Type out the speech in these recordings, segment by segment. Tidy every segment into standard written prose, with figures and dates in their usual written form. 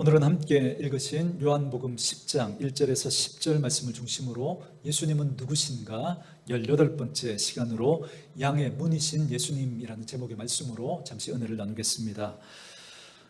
오늘은 함께 읽으신 요한복음 10장 1절에서 10절 말씀을 중심으로 예수님은 누구신가 18번째 시간으로 양의 문이신 예수님이라는 제목의 말씀으로 잠시 은혜를 나누겠습니다.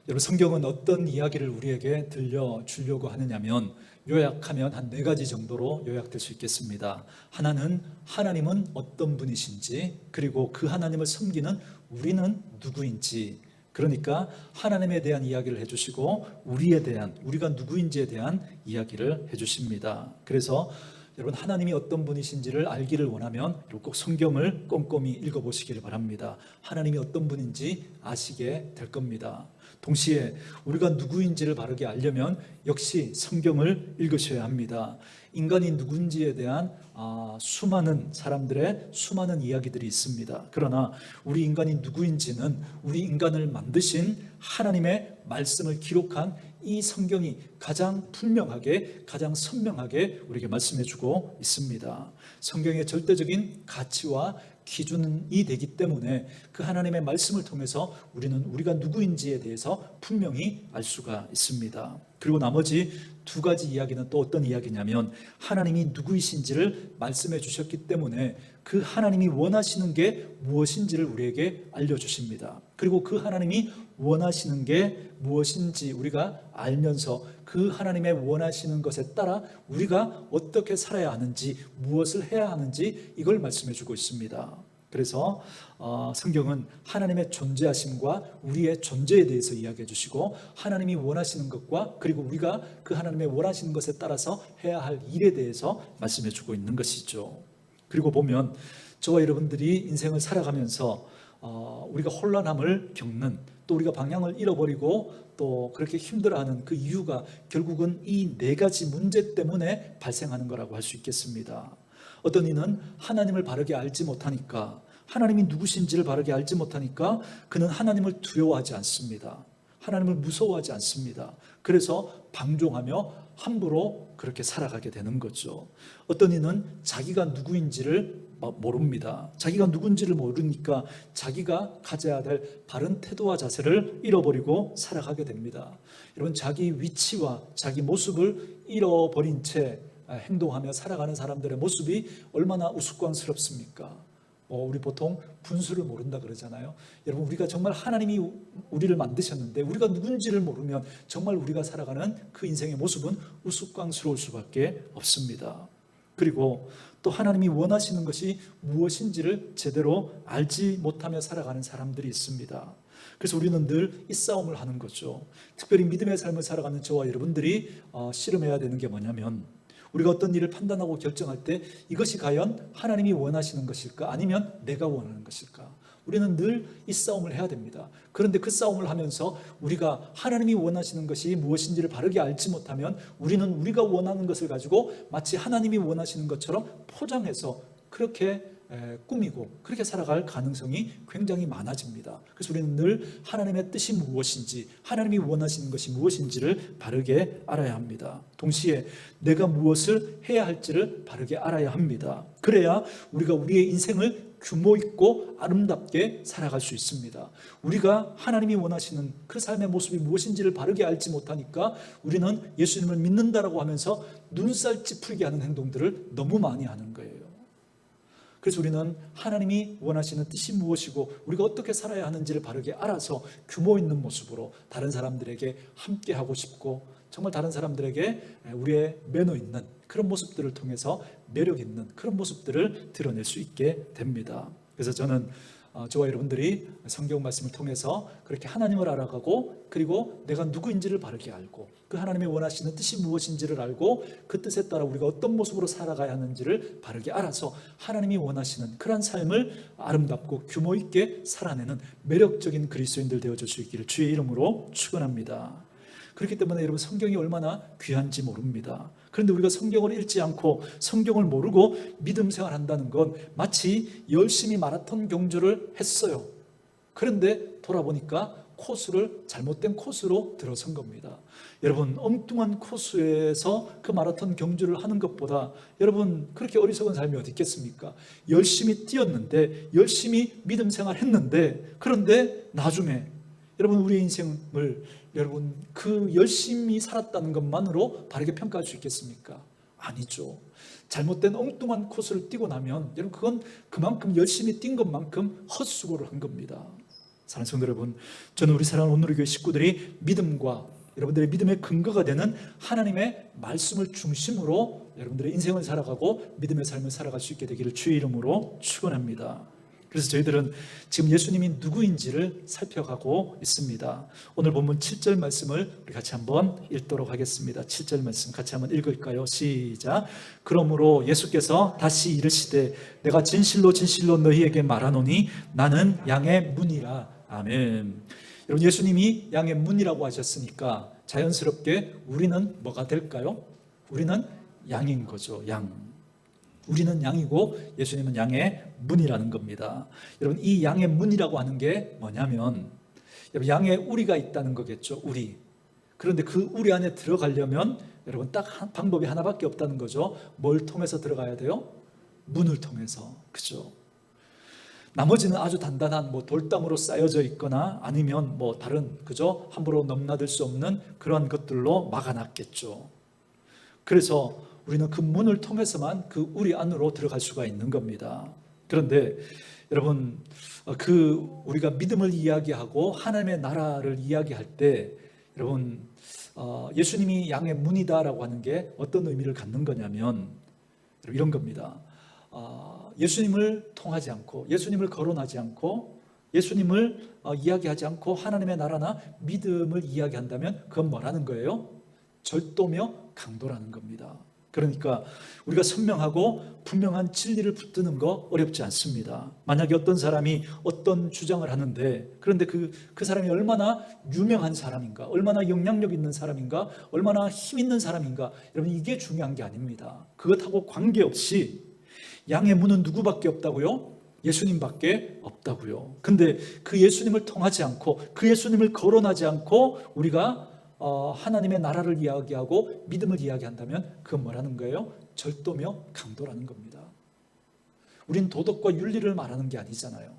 여러분, 성경은 어떤 이야기를 우리에게 들려주려고 하느냐면 요약하면 한 4가지 정도로 요약될 수 있겠습니다. 하나는 하나님은 어떤 분이신지, 그리고 그 하나님을 섬기는 우리는 누구인지, 그러니까 하나님에 대한 이야기를 해주시고 우리가 누구인지에 대한 이야기를 해주십니다. 그래서 여러분, 하나님이 어떤 분이신지를 알기를 원하면 꼭 성경을 꼼꼼히 읽어보시기를 바랍니다. 하나님이 어떤 분인지 아시게 될 겁니다. 동시에 우리가 누구인지를 바르게 알려면 역시 성경을 읽으셔야 합니다. 인간이 누군지에 대한 수많은 사람들의 수많은 이야기들이 있습니다. 그러나 우리 인간이 누구인지는 우리 인간을 만드신 하나님의 말씀을 기록한 이 성경이 가장 분명하게, 가장 선명하게 우리에게 말씀해주고 있습니다. 성경의 절대적인 가치와 기준이 되기 때문에 그 하나님의 말씀을 통해서 우리는 우리가 누구인지에 대해서 분명히 알 수가 있습니다. 그리고 나머지 2가지 이야기는 또 어떤 이야기냐면, 하나님이 누구이신지를 말씀해 주셨기 때문에 그 하나님이 원하시는 게 무엇인지를 우리에게 알려주십니다. 그리고 그 하나님이 원하시는 게 무엇인지 우리가 알면서 그 하나님의 원하시는 것에 따라 우리가 어떻게 살아야 하는지, 무엇을 해야 하는지, 이걸 말씀해 주고 있습니다. 그래서 성경은 하나님의 존재하심과 우리의 존재에 대해서 이야기해 주시고, 하나님이 원하시는 것과 그리고 우리가 그 하나님의 원하시는 것에 따라서 해야 할 일에 대해서 말씀해 주고 있는 것이죠. 그리고 보면 저와 여러분들이 인생을 살아가면서 우리가 혼란함을 겪는, 또 우리가 방향을 잃어버리고 또 그렇게 힘들어하는 그 이유가 결국은 이 4가지 문제 때문에 발생하는 거라고 할 수 있겠습니다. 어떤 이는 하나님을 바르게 알지 못하니까, 하나님이 누구신지를 바르게 알지 못하니까 그는 하나님을 두려워하지 않습니다. 하나님을 무서워하지 않습니다. 그래서 방종하며 함부로 그렇게 살아가게 되는 거죠. 어떤 이는 자기가 누구인지를 모릅니다. 자기가 누군지를 모르니까 자기가 가져야 될 바른 태도와 자세를 잃어버리고 살아가게 됩니다. 여러분, 자기 위치와 자기 모습을 잃어버린 채 행동하며 살아가는 사람들의 모습이 얼마나 우스꽝스럽습니까? 우리 보통 분수를 모른다 그러잖아요. 여러분, 우리가 정말 하나님이 우리를 만드셨는데 우리가 누군지를 모르면 정말 우리가 살아가는 그 인생의 모습은 우스꽝스러울 수밖에 없습니다. 그리고 또 하나님이 원하시는 것이 무엇인지를 제대로 알지 못하며 살아가는 사람들이 있습니다. 그래서 우리는 늘 이 싸움을 하는 거죠. 특별히 믿음의 삶을 살아가는 저와 여러분들이 씨름해야 되는 게 뭐냐면, 우리가 어떤 일을 판단하고 결정할 때 이것이 과연 하나님이 원하시는 것일까, 아니면 내가 원하는 것일까? 우리는 늘 이 싸움을 해야 됩니다. 그런데 그 싸움을 하면서 우리가 하나님이 원하시는 것이 무엇인지를 바르게 알지 못하면 우리는 우리가 원하는 것을 가지고 마치 하나님이 원하시는 것처럼 포장해서 그렇게 꾸미고 그렇게 살아갈 가능성이 굉장히 많아집니다. 그래서 우리는 늘 하나님의 뜻이 무엇인지, 하나님이 원하시는 것이 무엇인지를 바르게 알아야 합니다. 동시에 내가 무엇을 해야 할지를 바르게 알아야 합니다. 그래야 우리가 우리의 인생을 규모 있고 아름답게 살아갈 수 있습니다. 우리가 하나님이 원하시는 그 삶의 모습이 무엇인지를 바르게 알지 못하니까 우리는 예수님을 믿는다라고 하면서 눈살 찌푸리게 하는 행동들을 너무 많이 하는 거예요. 그래서 우리는 하나님이 원하시는 뜻이 무엇이고 우리가 어떻게 살아야 하는지를 바르게 알아서 규모 있는 모습으로 다른 사람들에게 함께 하고 싶고, 정말 다른 사람들에게 우리의 매너 있는 그런 모습들을 통해서 매력 있는 그런 모습들을 드러낼 수 있게 됩니다. 그래서 저는 저와 여러분들이 성경 말씀을 통해서 그렇게 하나님을 알아가고, 그리고 내가 누구인지를 바르게 알고, 그 하나님의 원하시는 뜻이 무엇인지를 알고, 그 뜻에 따라 우리가 어떤 모습으로 살아가야 하는지를 바르게 알아서 하나님이 원하시는 그런 삶을 아름답고 규모 있게 살아내는 매력적인 그리스도인들 되어줄 수 있기를 주의 이름으로 축원합니다. 그렇기 때문에 여러분, 성경이 얼마나 귀한지 모릅니다. 그런데 우리가 성경을 읽지 않고 성경을 모르고 믿음 생활한다는 건 마치 열심히 마라톤 경주를 했어요. 그런데 돌아보니까 잘못된 코스로 들어선 겁니다. 여러분, 엉뚱한 코스에서 그 마라톤 경주를 하는 것보다 여러분, 그렇게 어리석은 삶이 어디 있겠습니까? 열심히 뛰었는데, 열심히 믿음 생활했는데, 그런데 나중에 여러분, 우리의 인생을 여러분 그 열심히 살았다는 것만으로 바르게 평가할 수 있겠습니까? 아니죠. 잘못된 엉뚱한 코스를 띄고 나면 여러분 그건 그만큼 열심히 뛴 것만큼 헛수고를 한 겁니다. 사랑하는 성도 여러분, 저는 우리 사랑하는 온누리교회 식구들이 믿음과 여러분들의 믿음의 근거가 되는 하나님의 말씀을 중심으로 여러분들의 인생을 살아가고 믿음의 삶을 살아갈 수 있게 되기를 주의 이름으로 축원합니다. 그래서 저희들은 지금 예수님이 누구인지를 살펴가고 있습니다. 오늘 본문 7절 말씀을 우리 같이 한번 읽도록 하겠습니다. 7절 말씀 같이 한번 읽을까요? 시작. 그러므로 예수께서 다시 이르시되 내가 진실로 진실로 너희에게 말하노니 나는 양의 문이라. 아멘. 여러분 예수님이 양의 문이라고 하셨으니까 자연스럽게 우리는 뭐가 될까요? 우리는 양인 거죠. 양. 우리는 양이고 예수님은 양의 문이라는 겁니다. 여러분 이 양의 문이라고 하는 게 뭐냐면 여러분 양의 우리가 있다는 거겠죠. 우리. 그런데 그 우리 안에 들어가려면 여러분 딱 방법이 하나밖에 없다는 거죠. 뭘 통해서 들어가야 돼요? 문을 통해서. 그죠? 나머지는 아주 단단한 돌담으로 쌓여져 있거나 아니면 다른 그죠? 함부로 넘나들 수 없는 그런 것들로 막아놨겠죠. 그래서 우리는 그 문을 통해서만 그 우리 안으로 들어갈 수가 있는 겁니다. 그런데 여러분 우리가 믿음을 이야기하고 하나님의 나라를 이야기할 때 여러분 예수님이 양의 문이다라고 하는 게 어떤 의미를 갖는 거냐면 이런 겁니다. 예수님을 통하지 않고 예수님을 거론하지 않고 예수님을 이야기하지 않고 하나님의 나라나 믿음을 이야기한다면 그건 뭐라는 거예요? 절도며 강도라는 겁니다. 그러니까 우리가 선명하고 분명한 진리를 붙드는 거 어렵지 않습니다. 만약에 어떤 사람이 어떤 주장을 하는데 그런데 그 사람이 얼마나 유명한 사람인가, 얼마나 영향력 있는 사람인가, 얼마나 힘 있는 사람인가, 여러분 이게 중요한 게 아닙니다. 그것하고 관계없이 양의 문은 누구밖에 없다고요? 예수님밖에 없다고요. 근데 그 예수님을 통하지 않고 그 예수님을 거론하지 않고 우리가 하나님의 나라를 이야기하고 믿음을 이야기한다면 그건 뭐라는 거예요? 절도며 강도라는 겁니다. 우리는 도덕과 윤리를 말하는 게 아니잖아요.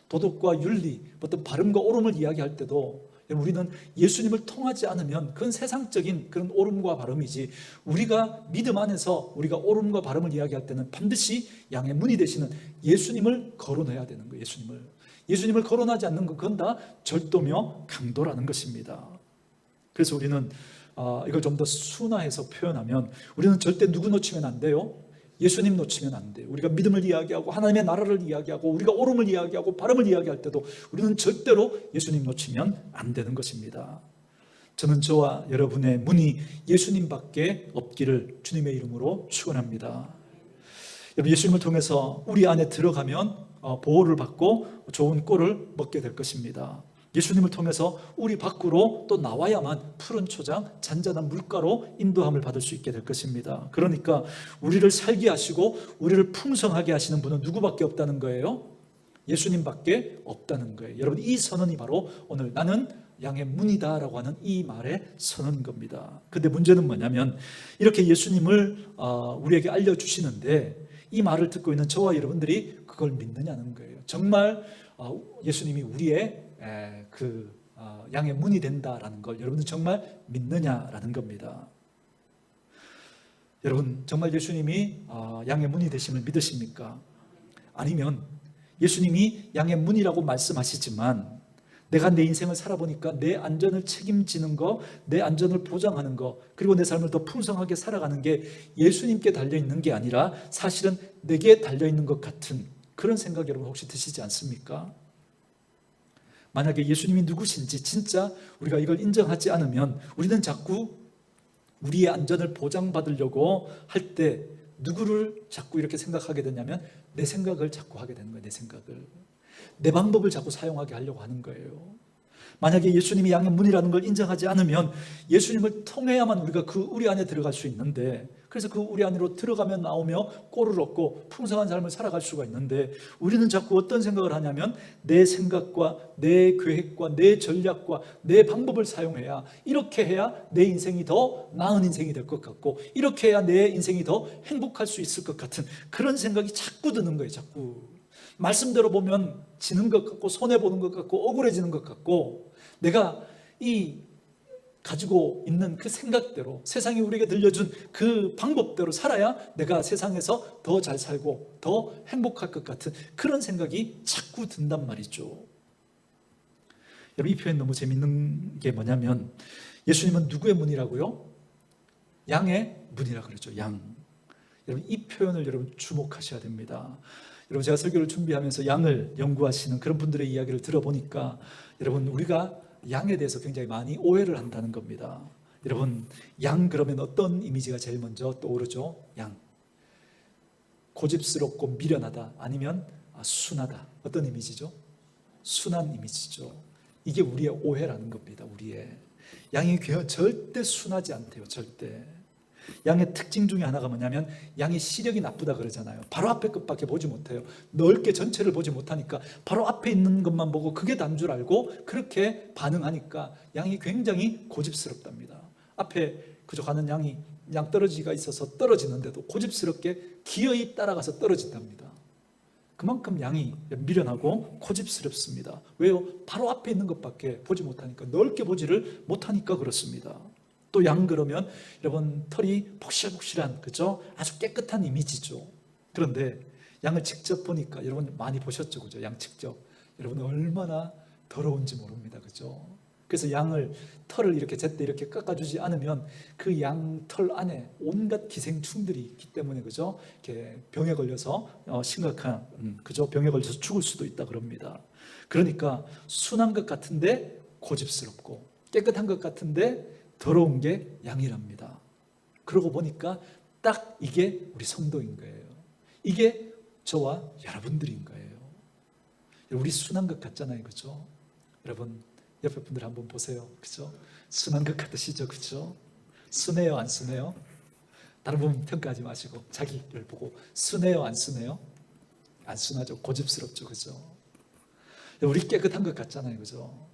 도덕과 윤리, 어떤 바름과 옳음을 이야기할 때도 우리는 예수님을 통하지 않으면 그건 세상적인 그런 옳음과 바름이지 우리가 믿음 안에서 우리가 옳음과 바름을 이야기할 때는 반드시 양의 문이 되시는 예수님을 거론해야 되는 거예요. 예수님을 거론하지 않는 것 그건 다 절도며 강도라는 것입니다. 그래서 우리는 이걸 좀 더 순화해서 표현하면 우리는 절대 누구 놓치면 안 돼요? 예수님 놓치면 안 돼요. 우리가 믿음을 이야기하고 하나님의 나라를 이야기하고 우리가 옳음을 이야기하고 바름을 이야기할 때도 우리는 절대로 예수님 놓치면 안 되는 것입니다. 저는 저와 여러분의 문이 예수님밖에 없기를 주님의 이름으로 축원합니다. 여러분 예수님을 통해서 우리 안에 들어가면 보호를 받고 좋은 꼴을 먹게 될 것입니다. 예수님을 통해서 우리 밖으로 또 나와야만 푸른 초장, 잔잔한 물가로 인도함을 받을 수 있게 될 것입니다. 그러니까 우리를 살게 하시고 우리를 풍성하게 하시는 분은 누구밖에 없다는 거예요? 예수님밖에 없다는 거예요. 여러분 이 선언이 바로 오늘 나는 양의 문이다 라고 하는 이 말의 선언인 겁니다. 근데 문제는 뭐냐면 이렇게 예수님을 우리에게 알려주시는데 이 말을 듣고 있는 저와 여러분들이 그걸 믿느냐는 거예요. 정말 예수님이 우리의 양의 문이 된다라는 걸 여러분들 정말 믿느냐라는 겁니다. 여러분 정말 예수님이 양의 문이 되심을 믿으십니까? 아니면 예수님이 양의 문이라고 말씀하시지만 내가 내 인생을 살아보니까 내 안전을 책임지는 거, 내 안전을 보장하는 거, 그리고 내 삶을 더 풍성하게 살아가는 게 예수님께 달려있는 게 아니라 사실은 내게 달려있는 것 같은 그런 생각 여러분 혹시 드시지 않습니까? 만약에 예수님이 누구신지 진짜 우리가 이걸 인정하지 않으면 우리는 자꾸 우리의 안전을 보장받으려고 할 때 누구를 자꾸 이렇게 생각하게 되냐면 내 생각을 자꾸 하게 되는 거예요. 내 방법을 자꾸 사용하게 하려고 하는 거예요. 만약에 예수님이 양의 문이라는 걸 인정하지 않으면 예수님을 통해야만 우리가 그 우리 안에 들어갈 수 있는데 그래서 그 우리 안으로 들어가며 나오며 꼴을 얻고 풍성한 삶을 살아갈 수가 있는데 우리는 자꾸 어떤 생각을 하냐면 내 생각과 내 계획과 내 전략과 내 방법을 사용해야 이렇게 해야 내 인생이 더 나은 인생이 될 것 같고 이렇게 해야 내 인생이 더 행복할 수 있을 것 같은 그런 생각이 자꾸 드는 거예요. 자꾸 말씀대로 보면 지는 것 같고 손해보는 것 같고 억울해지는 것 같고 내가 이 가지고 있는 그 생각대로, 세상이 우리에게 들려준 그 방법대로 살아야 내가 세상에서 더 잘 살고 더 행복할 것 같은 그런 생각이 자꾸 든단 말이죠. 여러분, 이 표현 너무 재밌는 게 뭐냐면, 예수님은 누구의 문이라고요? 양의 문이라고 그러죠. 양. 여러분, 이 표현을 여러분 주목하셔야 됩니다. 여러분, 제가 설교를 준비하면서 양을 연구하시는 그런 분들의 이야기를 들어보니까 여러분, 우리가 양에 대해서 굉장히 많이 오해를 한다는 겁니다. 여러분, 양 그러면 어떤 이미지가 제일 먼저 떠오르죠? 양. 고집스럽고 미련하다, 아니면 순하다. 어떤 이미지죠? 순한 이미지죠. 이게 우리의 오해라는 겁니다. 우리의 양이 절대 순하지 않대요. 절대. 양의 특징 중에 하나가 뭐냐면, 양이 시력이 나쁘다 그러잖아요. 바로 앞에 것밖에 보지 못해요. 넓게 전체를 보지 못하니까 바로 앞에 있는 것만 보고 그게 단 줄 알고 그렇게 반응하니까 양이 굉장히 고집스럽답니다. 앞에 그저 가는 양 떨어지기가 있어서 떨어지는데도 고집스럽게 기어이 따라가서 떨어진답니다. 그만큼 양이 미련하고 고집스럽습니다. 왜요? 바로 앞에 있는 것밖에 보지 못하니까, 넓게 보지를 못하니까 그렇습니다. 또 양 그러면 여러분, 털이 폭실폭실한, 그죠? 아주 깨끗한 이미지죠. 그런데 양을 직접 보니까, 여러분 많이 보셨죠, 그죠? 양 직접. 여러분, 얼마나 더러운지 모릅니다, 그죠? 그래서 양을, 털을 이렇게 제때 이렇게 깎아주지 않으면 그 양 털 안에 온갖 기생충들이 있기 때문에, 그죠? 이렇게 병에 걸려서 심각한, 그죠? 병에 걸려서 죽을 수도 있다 그럽니다. 그러니까 순한 것 같은데 고집스럽고, 깨끗한 것 같은데 더러운 게 양이랍니다. 그러고 보니까 딱 이게 우리 성도인 거예요. 이게 저와 여러분들인 거예요. 우리 순한 것 같잖아요, 그죠? 여러분, 옆에 분들 한번 보세요, 그죠? 순한 것 같으시죠, 그죠? 순해요, 안 순해요? 다른 분 평가하지 마시고 자기를 보고, 순해요, 안 순해요? 안 순하죠. 고집스럽죠, 그죠? 우리 깨끗한 것 같잖아요, 그죠?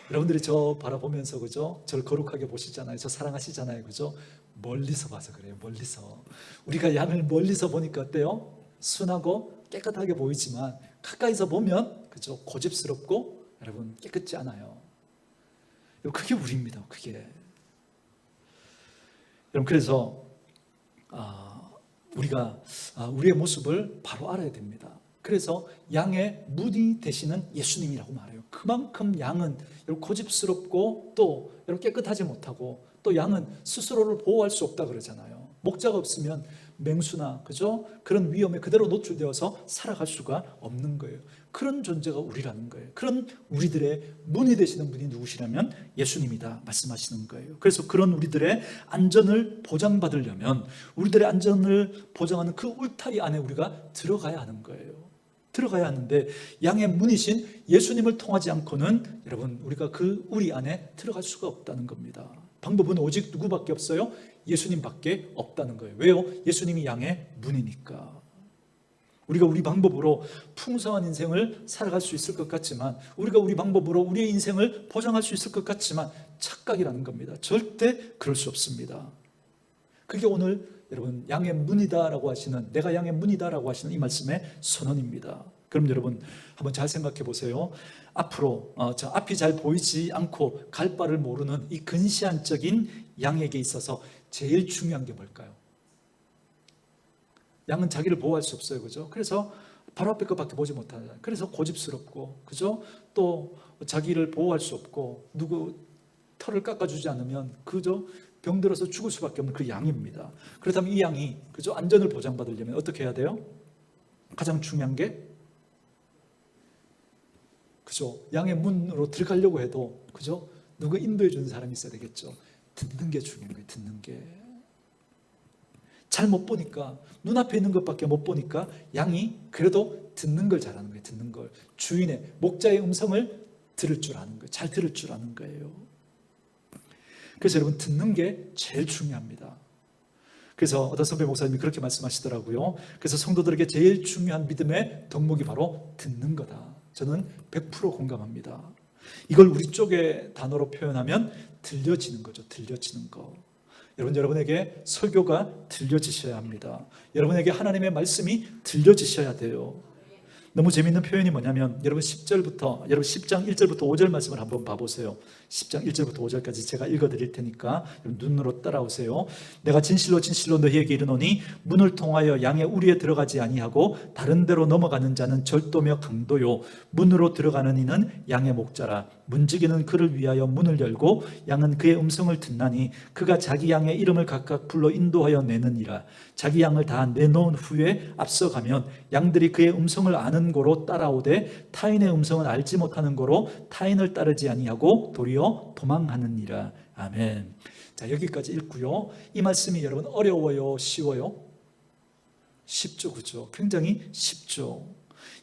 여러분들이 저 바라보면서, 그죠? 저를 거룩하게 보시잖아요. 저 사랑하시잖아요, 그죠? 멀리서 봐서 그래요. 멀리서. 우리가 양을 멀리서 보니까 어때요? 순하고 깨끗하게 보이지만 가까이서 보면, 그죠? 고집스럽고 여러분 깨끗지 않아요. 그게 우리입니다. 그게. 여러분, 그래서 우리가 우리의 모습을 바로 알아야 됩니다. 그래서 양의 문이 되시는 예수님이라고 말해요. 그만큼 양은 고집스럽고 또 깨끗하지 못하고, 또 양은 스스로를 보호할 수 없다 그러잖아요. 목자가 없으면 맹수나, 그죠? 그런 위험에 그대로 노출되어서 살아갈 수가 없는 거예요. 그런 존재가 우리라는 거예요. 그런 우리들의 문이 되시는 분이 누구시냐면 예수님이다 말씀하시는 거예요. 그래서 그런 우리들의 안전을 보장받으려면, 우리들의 안전을 보장하는 그 울타리 안에 우리가 들어가야 하는 거예요. 들어가야 하는데, 양의 문이신 예수님을 통하지 않고는 여러분, 우리가 그 우리 안에 들어갈 수가 없다는 겁니다. 방법은 오직 누구밖에 없어요? 예수님밖에 없다는 거예요. 왜요? 예수님이 양의 문이니까. 우리가 우리 방법으로 풍성한 인생을 살아갈 수 있을 것 같지만, 우리가 우리 방법으로 우리의 인생을 보장할 수 있을 것 같지만 착각이라는 겁니다. 절대 그럴 수 없습니다. 그게 오늘 여러분, 양의 문이다라고 하시는, 내가 양의 문이다라고 하시는 이 말씀의 선언입니다. 그럼 여러분, 한번 잘 생각해 보세요. 앞으로 저 앞이 잘 보이지 않고 갈 바를 모르는 이 근시안적인 양에게 있어서 제일 중요한 게 뭘까요? 양은 자기를 보호할 수 없어요, 그죠? 그래서 바로 앞에 것밖에 보지 못하잖아요. 그래서 고집스럽고, 그죠? 또 자기를 보호할 수 없고, 누구 털을 깎아주지 않으면 그죠? 병들어서 죽을 수밖에 없는 그 양입니다. 그렇다면 이 양이, 그죠? 안전을 보장받으려면 어떻게 해야 돼요? 가장 중요한 게, 그죠? 양의 문으로 들어가려고 해도, 그죠? 누가 인도해 주는 사람이 있어야 되겠죠. 듣는 게 중요한 거예요. 듣는 게. 잘 못 보니까, 눈앞에 있는 것밖에 못 보니까 양이 그래도 듣는 걸 잘하는 거예요. 듣는 걸. 주인의, 목자의 음성을 들을 줄 아는 거예요. 잘 들을 줄 아는 거예요. 그래서 여러분, 듣는 게 제일 중요합니다. 그래서 어떤 선배 목사님이 그렇게 말씀하시더라고요. 그래서 성도들에게 제일 중요한 믿음의 덕목이 바로 듣는 거다. 저는 100% 공감합니다. 이걸 우리 쪽의 단어로 표현하면 들려지는 거죠. 들려지는 거. 여러분에게 설교가 들려지셔야 합니다. 여러분에게 하나님의 말씀이 들려지셔야 돼요. 너무 재밌는 표현이 뭐냐면, 여러분 10절부터, 여러분 10장 1절부터 5절 말씀을 한번 봐보세요. 10장 1절부터 5절까지 제가 읽어드릴 테니까 눈으로 따라오세요. 내가 진실로 진실로 너희에게 이르노니 문을 통하여 양의 우리에 들어가지 아니하고 다른 데로 넘어가는 자는 절도며 강도요 문으로 들어가는 이는 양의 목자라. 문지기는 그를 위하여 문을 열고 양은 그의 음성을 듣나니 그가 자기 양의 이름을 각각 불러 인도하여 내느니라. 자기 양을 다 내놓은 후에 앞서가면 양들이 그의 음성을 아는 고로 따라오되 타인의 음성은 알지 못하는 고로 타인을 따르지 아니하고 도리어 도망하느니라. 아멘. 자, 여기까지 읽고요. 이 말씀이 여러분 어려워요, 쉬워요? 쉽죠, 그죠? 굉장히 쉽죠.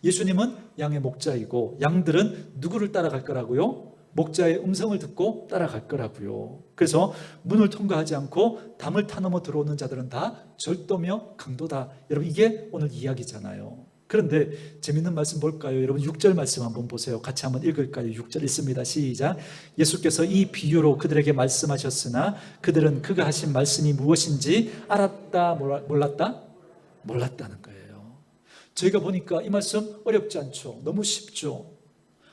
예수님은 양의 목자이고 양들은 누구를 따라갈 거라고요? 목자의 음성을 듣고 따라갈 거라고요. 그래서 문을 통과하지 않고 담을 타넘어 들어오는 자들은 다 절도며 강도다. 여러분, 이게 오늘 이야기잖아요. 그런데 재밌는 말씀 볼까요? 여러분 6절 말씀 한번 보세요. 같이 한번 읽을까요? 6절 읽습니다. 시작. 예수께서 이 비유로 그들에게 말씀하셨으나 그들은 그가 하신 말씀이 무엇인지 알았다 몰랐다? 몰랐다는 거예요. 저희가 보니까 이 말씀 어렵지 않죠? 너무 쉽죠?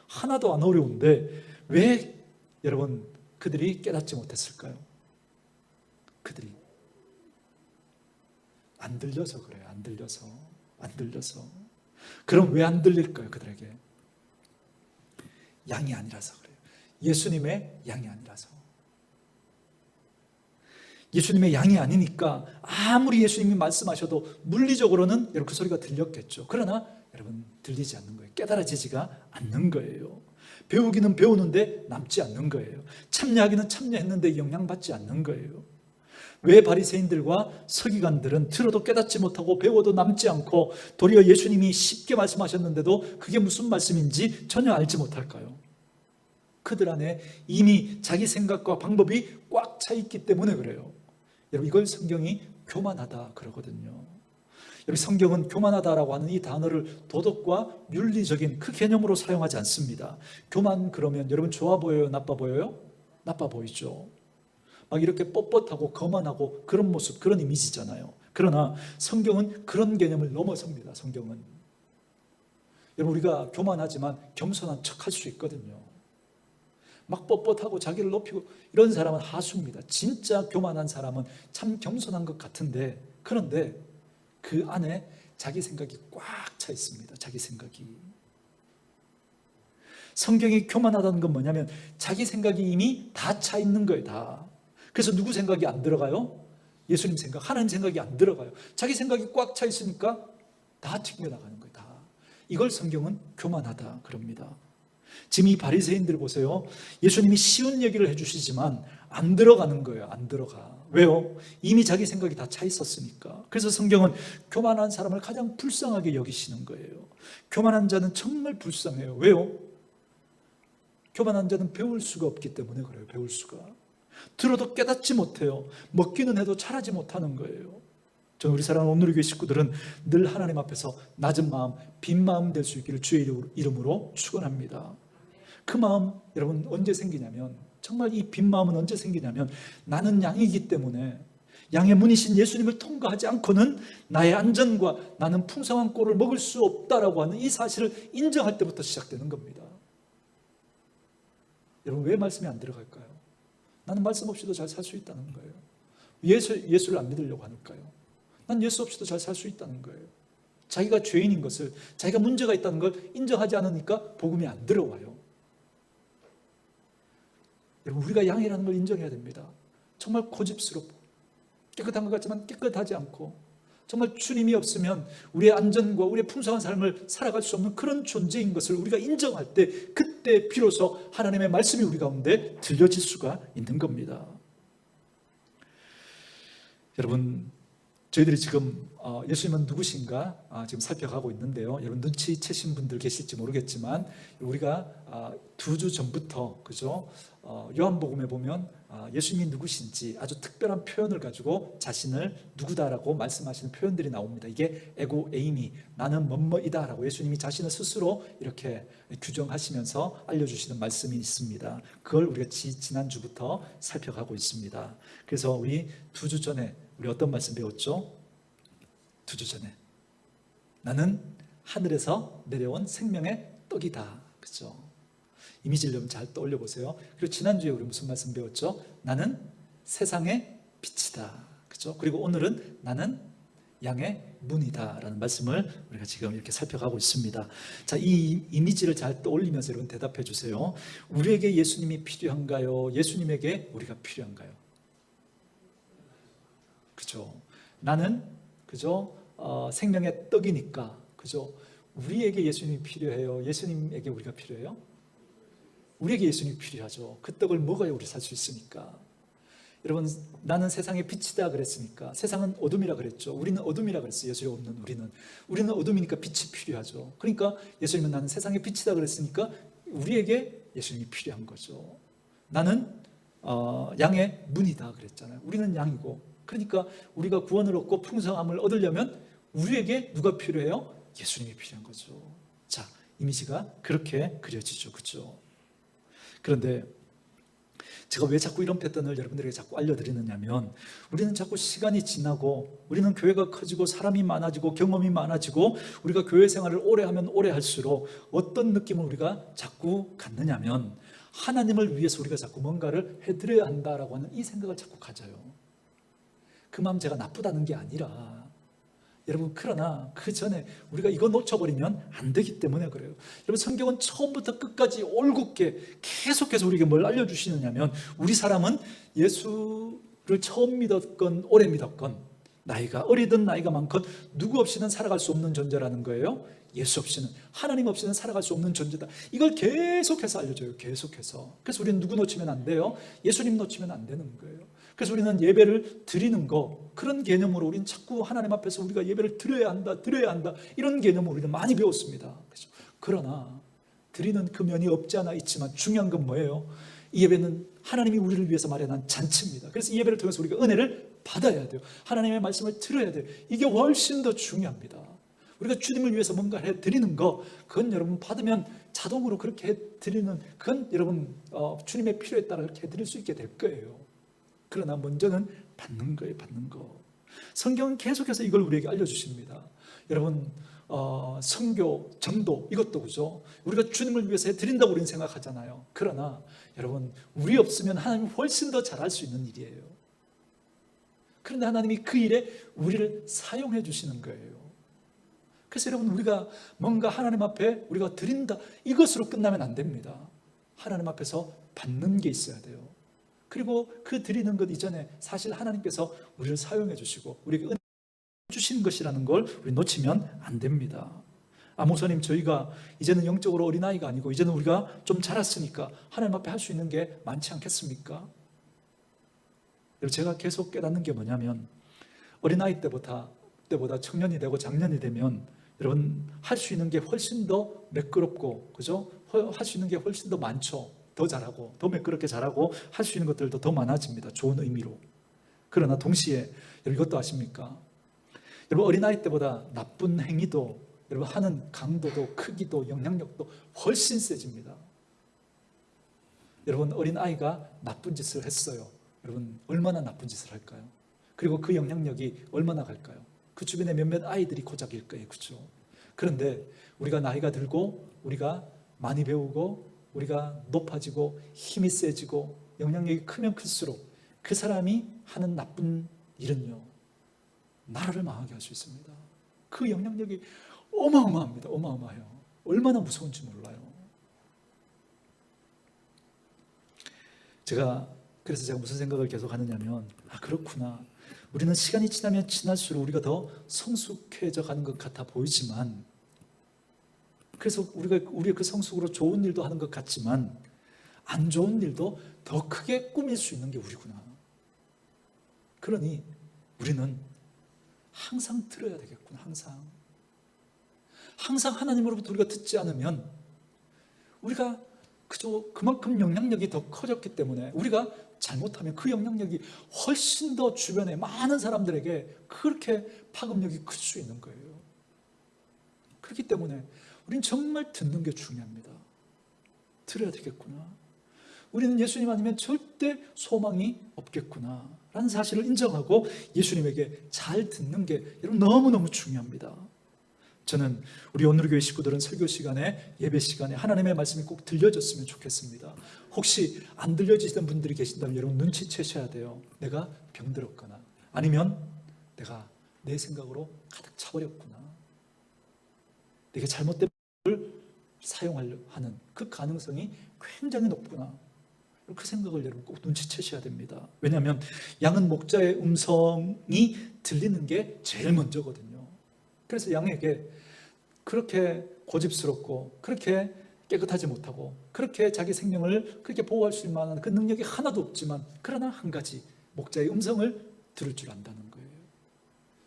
하나도 안 어려운데 왜 여러분 그들이 깨닫지 못했을까요? 그들이 안 들려서 그래요. 안 들려서. 그럼 왜 안 들릴까요? 그들에게 양이 아니라서 그래요. 예수님의 양이 아니라서. 예수님의 양이 아니니까 아무리 예수님이 말씀하셔도 물리적으로는 여러분 그 소리가 들렸겠죠. 그러나 여러분 들리지 않는 거예요. 깨달아지지가 않는 거예요. 배우기는 배우는데 남지 않는 거예요. 참여하기는 참여했는데 영향받지 않는 거예요. 왜 바리새인들과 서기관들은 들어도 깨닫지 못하고 배워도 남지 않고 도리어 예수님이 쉽게 말씀하셨는데도 그게 무슨 말씀인지 전혀 알지 못할까요? 그들 안에 이미 자기 생각과 방법이 꽉 차 있기 때문에 그래요. 여러분, 이걸 성경이 교만하다 그러거든요. 여러분, 성경은 교만하다라고 하는 이 단어를 도덕과 윤리적인 그 개념으로 사용하지 않습니다. 교만 그러면 여러분 좋아 보여요? 나빠 보여요? 나빠 보이죠. 막 이렇게 뻣뻣하고 거만하고 그런 모습, 그런 이미지잖아요. 그러나 성경은 그런 개념을 넘어섭니다. 성경은. 여러분, 우리가 교만하지만 겸손한 척할 수 있거든요. 막 뻣뻣하고 자기를 높이고 이런 사람은 하수입니다. 진짜 교만한 사람은 참 겸손한 것 같은데, 그런데 그 안에 자기 생각이 꽉 차 있습니다. 자기 생각이. 성경이 교만하다는 건 뭐냐면 자기 생각이 이미 다 차 있는 거예요. 다. 그래서 누구 생각이 안 들어가요? 예수님 생각, 하나님 생각이 안 들어가요. 자기 생각이 꽉 차 있으니까 다 튕겨나가는 거예요. 다. 이걸 성경은 교만하다 그럽니다. 지금 이 바리새인들 보세요. 예수님이 쉬운 얘기를 해주시지만 안 들어가는 거예요. 안 들어가. 왜요? 이미 자기 생각이 다 차 있었으니까. 그래서 성경은 교만한 사람을 가장 불쌍하게 여기시는 거예요. 교만한 자는 정말 불쌍해요. 왜요? 교만한 자는 배울 수가 없기 때문에 그래요. 배울 수가. 들어도 깨닫지 못해요. 먹기는 해도 잘하지 못하는 거예요. 저는 우리 사랑하는 온누리교회 식구들은 늘 하나님 앞에서 낮은 마음, 빈 마음 될 수 있기를 주의 이름으로 축원합니다. 그 마음 여러분 언제 생기냐면, 정말 이 빈 마음은 언제 생기냐면, 나는 양이기 때문에 양의 문이신 예수님을 통과하지 않고는 나의 안전과 나는 풍성한 꼴을 먹을 수 없다라고 하는 이 사실을 인정할 때부터 시작되는 겁니다. 여러분, 왜 말씀이 안 들어갈까요? 나는 말씀 없이도 잘 살 수 있다는 거예요. 예수를 안 믿으려고 하니까요. 난 예수 없이도 잘 살 수 있다는 거예요. 자기가 죄인인 것을, 자기가 문제가 있다는 걸 인정하지 않으니까 복음이 안 들어와요. 여러분, 우리가 양이라는 걸 인정해야 됩니다. 정말 고집스럽고 깨끗한 것 같지만 깨끗하지 않고, 정말 주님이 없으면 우리의 안전과 우리의 풍성한 삶을 살아갈 수 없는 그런 존재인 것을 우리가 인정할 때, 그때 비로소 하나님의 말씀이 우리 가운데 들려질 수가 있는 겁니다. 여러분, 저희들이 지금 예수님은 누구신가 지금 살펴가고 있는데요. 여러분 눈치채신 분들 계실지 모르겠지만, 우리가 2주 전부터 그죠? 요한복음에 보면 예수님이 누구신지 아주 특별한 표현을 가지고 자신을 누구다라고 말씀하시는 표현들이 나옵니다. 이게 에고 에이미, 나는 뭐뭐이다라고 예수님이 자신을 스스로 이렇게 규정하시면서 알려주시는 말씀이 있습니다. 그걸 우리가 지난주부터 살펴가고 있습니다. 그래서 우리 2주 전에 우리 어떤 말씀 배웠죠? 2주 전에 나는 하늘에서 내려온 생명의 떡이다. 그죠? 이미지를 여러분 잘 떠올려 보세요. 그리고 지난주에 우리 무슨 말씀 배웠죠? 나는 세상의 빛이다. 그렇죠? 그리고 오늘은 나는 양의 문이다 라는 말씀을 우리가 지금 이렇게 살펴가고 있습니다. 자, 이 이미지를 잘 떠올리면서 여러분 대답해 주세요. 우리에게 예수님이 필요한가요? 예수님에게 우리가 필요한가요? 그죠? 나는 그죠? 생명의 떡이니까 그죠? 우리에게 예수님이 필요해요? 예수님에게 우리가 필요해요? 우리에게 예수님이 필요하죠. 그 떡을 먹어야 우리 살 수 있으니까. 여러분, 나는 세상의 빛이다 그랬으니까 세상은 어둠이라 그랬죠. 우리는 어둠이라 그랬어요. 예수님 없는 우리는 어둠이니까 빛이 필요하죠. 그러니까 예수님은 나는 세상의 빛이다 그랬으니까 우리에게 예수님이 필요한 거죠. 나는 양의 문이다 그랬잖아요. 우리는 양이고, 그러니까 우리가 구원을 얻고 풍성함을 얻으려면 우리에게 누가 필요해요? 예수님이 필요한 거죠. 자, 이미지가 그렇게 그려지죠. 그렇죠? 그런데 제가 왜 자꾸 이런 패턴을 여러분들에게 자꾸 알려드리느냐면, 우리는 자꾸 시간이 지나고 우리는 교회가 커지고 사람이 많아지고 경험이 많아지고 우리가 교회 생활을 오래 하면 오래 할수록 어떤 느낌을 우리가 자꾸 갖느냐면, 하나님을 위해서 우리가 자꾸 뭔가를 해드려야 한다라고 하는 이 생각을 자꾸 가져요. 그 마음 제가 나쁘다는 게 아니라, 여러분, 그러나 그 전에 우리가 이거 놓쳐버리면 안 되기 때문에 그래요. 여러분, 성경은 처음부터 끝까지 올곧게 계속해서 우리에게 뭘 알려주시느냐면, 우리 사람은 예수를 처음 믿었건 오래 믿었건 나이가 어리든 나이가 많건 누구 없이는 살아갈 수 없는 존재라는 거예요. 예수 없이는, 하나님 없이는 살아갈 수 없는 존재다. 이걸 계속해서 알려줘요. 계속해서. 그래서 우리는 누구 놓치면 안 돼요? 예수님 놓치면 안 되는 거예요. 그래서 우리는 예배를 드리는 거, 그런 개념으로 우리는 자꾸 하나님 앞에서 우리가 예배를 드려야 한다 이런 개념으로 우리는 많이 배웠습니다. 그렇죠? 그러나 드리는 그 면이 없지 않아 있지만 중요한 건 뭐예요? 이 예배는 하나님이 우리를 위해서 마련한 잔치입니다. 그래서 이 예배를 통해서 우리가 은혜를 받아야 돼요. 하나님의 말씀을 들어야 돼요. 이게 훨씬 더 중요합니다. 우리가 주님을 위해서 뭔가 해드리는 거, 그건 여러분 받으면 자동으로 그렇게 해드리는, 그건 여러분 주님의 필요에 따라 그렇게 해드릴 수 있게 될 거예요. 그러나 먼저는 받는 거예요. 받는 거. 성경은 계속해서 이걸 우리에게 알려주십니다. 여러분, 선교, 전도, 이것도 그죠? 우리가 주님을 위해서 해드린다고 우리는 생각하잖아요. 그러나 여러분, 우리 없으면 하나님이 훨씬 더 잘할 수 있는 일이에요. 그런데 하나님이 그 일에 우리를 사용해 주시는 거예요. 그래서 여러분, 우리가 뭔가 하나님 앞에 우리가 드린다, 이것으로 끝나면 안 됩니다. 하나님 앞에서 받는 게 있어야 돼요. 그리고 그 드리는 것 이전에 사실 하나님께서 우리를 사용해 주시고 우리에게 은혜 주신 것이라는 걸 우리 놓치면 안 됩니다. 목사님, 저희가 이제는 영적으로 어린아이가 아니고 이제는 우리가 좀 자랐으니까 하나님 앞에 할 수 있는 게 많지 않겠습니까? 제가 계속 깨닫는 게 뭐냐면, 어린아이 때보다 청년이 되고 장년이 되면 여러분, 할 수 있는 게 훨씬 더 매끄럽고, 그죠? 할 수 있는 게 훨씬 더 많죠. 더 잘하고, 더 매끄럽게 잘하고, 할 수 있는 것들도 더 많아집니다. 좋은 의미로. 그러나 동시에 여러분, 이것도 아십니까? 여러분, 어린아이 때보다 나쁜 행위도, 여러분, 하는 강도도 크기도 영향력도 훨씬 세집니다. 여러분, 어린아이가 나쁜 짓을 했어요. 여러분, 얼마나 나쁜 짓을 할까요? 그리고 그 영향력이 얼마나 갈까요? 그 주변에 몇몇 아이들이 고작일 거예요. 그렇죠? 그런데 우리가 나이가 들고 우리가 많이 배우고 우리가 높아지고 힘이 세지고 영향력이 크면 클수록 그 사람이 하는 나쁜 일은요, 나라를 망하게 할 수 있습니다. 그 영향력이 어마어마합니다. 어마어마해요. 얼마나 무서운지 몰라요. 그래서 제가 무슨 생각을 계속 하느냐면, 그렇구나. 우리는 시간이 지나면 지날수록 우리가 더 성숙해져 가는 것 같아 보이지만, 그래서 우리의 그 성숙으로 좋은 일도 하는 것 같지만 안 좋은 일도 더 크게 꾸밀 수 있는 게 우리구나. 그러니 우리는 항상 들어야 되겠구나. 항상 하나님으로부터 우리가 듣지 않으면 우리가 그만큼 영향력이 더 커졌기 때문에, 우리가 잘못하면 그 영향력이 훨씬 더 주변에 많은 사람들에게 그렇게 파급력이 클 수 있는 거예요. 그렇기 때문에 우리는 정말 듣는 게 중요합니다. 들어야 되겠구나. 우리는 예수님 아니면 절대 소망이 없겠구나 라는 사실을 인정하고 예수님에게 잘 듣는 게 여러분 너무너무 중요합니다. 저는 우리 오늘교회 식구들은 설교 시간에, 예배 시간에 하나님의 말씀이 꼭 들려졌으면 좋겠습니다. 혹시 안 들려지시던 분들이 계신다면 여러분 눈치채셔야 돼요. 내가 병들었거나 아니면 내가 내 생각으로 가득 차버렸구나, 내게 잘못된 걸 사용하려 하는 그 가능성이 굉장히 높구나, 그 생각을 여러분 꼭 눈치채셔야 됩니다. 왜냐하면 양은 목자의 음성이 들리는 게 제일 먼저거든요. 그래서 양에게 그렇게 고집스럽고 그렇게 깨끗하지 못하고 그렇게 자기 생명을 그렇게 보호할 수 있는 만한 그 능력이 하나도 없지만, 그러나 한 가지, 목자의 음성을 들을 줄 안다는 거예요.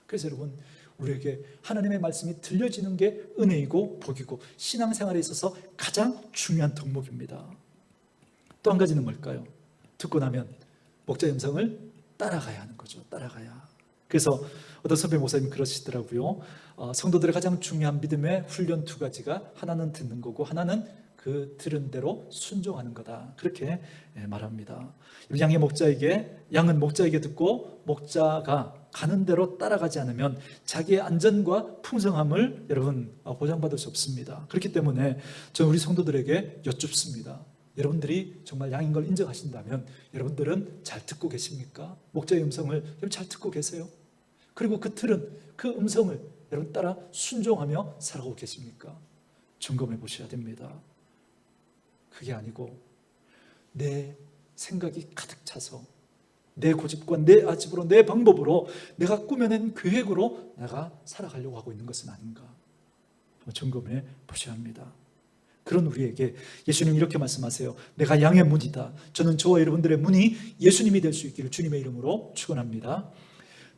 그래서 여러분, 우리에게 하나님의 말씀이 들려지는 게 은혜이고 복이고 신앙생활에 있어서 가장 중요한 덕목입니다. 또 한 가지는 뭘까요? 듣고 나면 목자의 음성을 따라가야 하는 거죠. 따라가야. 그래서 어떤 선배 목사님이 그러시더라고요. 성도들의 가장 중요한 믿음의 훈련 두 가지가, 하나는 듣는 거고 하나는 그 들은 대로 순종하는 거다, 그렇게 말합니다. 양은 목자에게 듣고 목자가 가는 대로 따라가지 않으면 자기의 안전과 풍성함을 여러분 보장받을 수 없습니다. 그렇기 때문에 저는 우리 성도들에게 여쭙습니다. 여러분들이 정말 양인 걸 인정하신다면 여러분들은 잘 듣고 계십니까? 목자의 음성을 여러분 잘 듣고 계세요? 그리고 그 들은 그 음성을 여러분 따라 순종하며 살아가고 계십니까? 점검해 보셔야 됩니다. 그게 아니고 내 생각이 가득 차서 내 고집과 내 아집으로, 내 방법으로, 내가 꾸며낸 계획으로 내가 살아가려고 하고 있는 것은 아닌가, 점검해 보셔야 합니다. 그런 우리에게 예수님이 이렇게 말씀하세요. 내가 양의 문이다. 저는 저와 여러분들의 문이 예수님이 될 수 있기를 주님의 이름으로 축원합니다.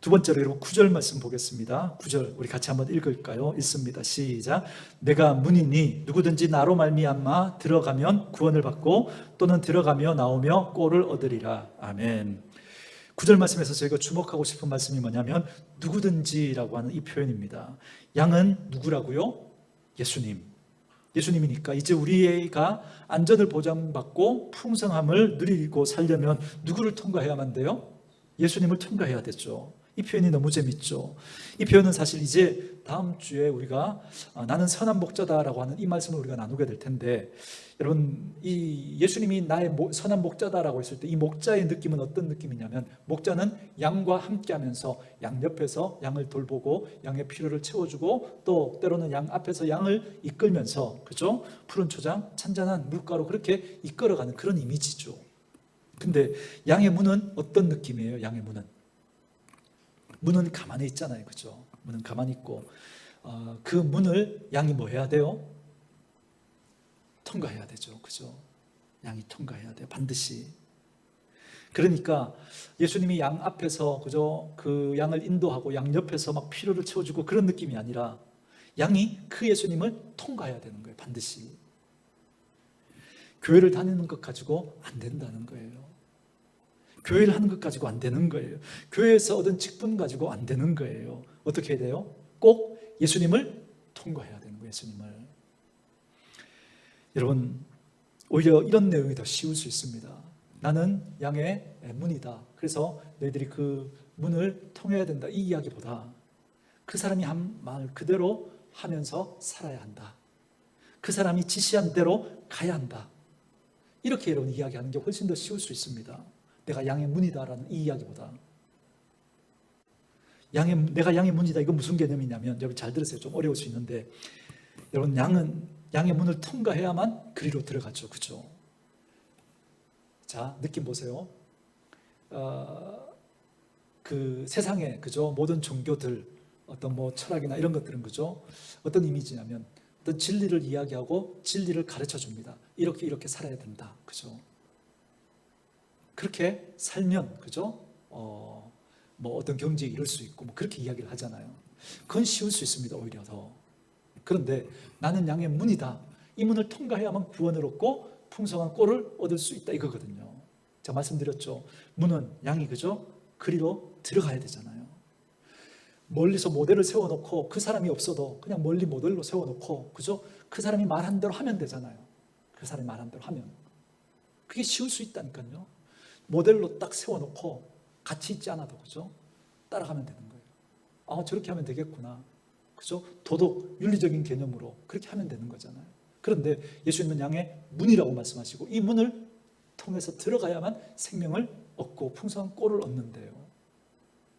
두 번째로 여러분 9절 말씀 보겠습니다. 9절 우리 같이 한번 읽을까요? 읽습니다. 시작. 내가 문이니 누구든지 나로 말미암아 들어가면 구원을 받고 또는 들어가며 나오며 꼴을 얻으리라. 아멘. 9절 말씀에서 저희가 주목하고 싶은 말씀이 뭐냐면 누구든지라고 하는 이 표현입니다. 양은 누구라고요? 예수님이니까 이제 우리가 안전을 보장받고 풍성함을 누리고 살려면 누구를 통과해야만 돼요? 예수님을 통과해야 되죠. 이 표현이 너무 재밌죠. 이 표현은 사실 이제 다음 주에 우리가 나는 선한 목자다라고 하는 이 말씀을 우리가 나누게 될 텐데, 여러분 이 예수님이 나의 선한 목자다라고 했을 때 이 목자의 느낌은 어떤 느낌이냐면, 목자는 양과 함께하면서 양 옆에서 양을 돌보고 양의 필요를 채워주고 또 때로는 양 앞에서 양을 이끌면서, 그죠? 푸른 초장, 찬잔한 물가로 그렇게 이끌어가는 그런 이미지죠. 근데 양의 문은 어떤 느낌이에요? 양의 문은 가만히 있잖아요, 그죠? 문은 가만히 있고 그 문을 양이 뭐 해야 돼요? 통과해야 되죠, 그죠? 양이 통과해야 돼요, 반드시. 그러니까 예수님이 양 앞에서 그죠? 그 양을 인도하고 양 옆에서 막 필요를 채워주고 그런 느낌이 아니라 양이 그 예수님을 통과해야 되는 거예요, 반드시. 교회를 다니는 것 가지고 안 된다는 거예요. 교회를 하는 것 가지고 안 되는 거예요. 교회에서 얻은 직분 가지고 안 되는 거예요. 어떻게 해야 돼요? 꼭 예수님을 통과해야 되는 거예요, 예수님을. 여러분, 오히려 이런 내용이 더 쉬울 수 있습니다. 나는 양의 문이다. 그래서 너희들이 그 문을 통해야 된다. 이 이야기보다 그 사람이 한 말 그대로 하면서 살아야 한다. 그 사람이 지시한 대로 가야 한다. 이렇게 여러분 이야기하는 게 훨씬 더 쉬울 수 있습니다. 내가 양의 문이다라는 이 이야기보다. 내가 양의 문이다, 이건 무슨 개념이냐면, 여러분 잘 들으세요. 좀 어려울 수 있는데, 여러분 양의 문을 통과해야만 그리로 들어가죠, 그죠? 자, 느낌 보세요. 그 세상에, 그죠? 모든 종교들, 어떤 뭐 철학이나 이런 것들은, 그죠? 어떤 이미지냐면 어떤 진리를 이야기하고 진리를 가르쳐 줍니다. 이렇게 살아야 된다, 그죠? 그렇게 살면, 그죠? 뭐 어떤 경지에 이룰 수 있고, 뭐 그렇게 이야기를 하잖아요. 그건 쉬울 수 있습니다, 오히려 더. 그런데 나는 양의 문이다. 이 문을 통과해야만 구원을 얻고 풍성한 꼴을 얻을 수 있다, 이거거든요. 제가 말씀드렸죠. 문은 양이, 그죠? 그리로 들어가야 되잖아요. 멀리서 모델을 세워놓고 그 사람이 없어도 그냥 멀리 모델로 세워놓고, 그죠? 그 사람이 말한 대로 하면 되잖아요. 그 사람이 말한 대로 하면. 그게 쉬울 수 있다니까요. 모델로 딱 세워놓고 같이 있지 않아도, 그죠? 따라가면 되는 거예요. 저렇게 하면 되겠구나, 그죠? 도덕, 윤리적인 개념으로 그렇게 하면 되는 거잖아요. 그런데 예수님은 양의 문이라고 말씀하시고 이 문을 통해서 들어가야만 생명을 얻고 풍성한 꼴을 얻는데요.